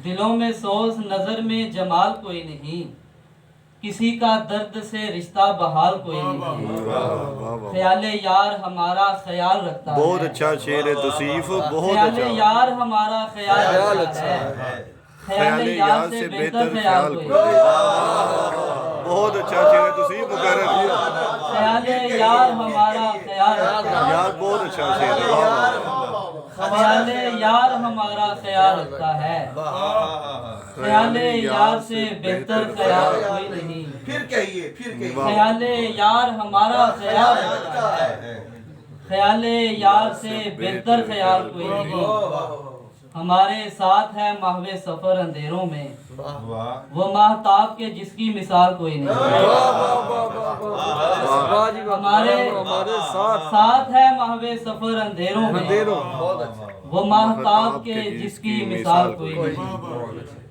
دلوں میں سوز نظر میں جمال کوئی نہیں، کسی کا درد سے رشتہ بحال کوئی نہیں، خیال یار ہمارا خیال رکھتا ہے، بہت اچھا شعر ہے توصیف، بہت خیال اچھا، یار ہمارا خیال رکھتا ہے، خیال یار سے بہتر خیال کوئی نہیں، بہت اچھا شعر ہے توصیف مقرر، خیال یار ہمارا خیال رکھتا ہے، یار بہت اچھا شعر ہے، واہ واہ، خیال یار ہمارا خیال رکھتا ہے، خیال یار سے بہتر خیال کوئی نہیں، پھر کہیے خیال یار ہمارا خیال رکھتا ہے، خیال یار سے بہتر خیال کوئی نہیں، ہمارے ساتھ ہے ماہو سفر اندھیروں میں، وہ ماہتاب کے جس کی مثال کوئی نہیں، ہمارے ساتھ ہے ماہو سفر اندھیروں میں، وہ ماہتاب کے جس کی مثال کوئی نہیں۔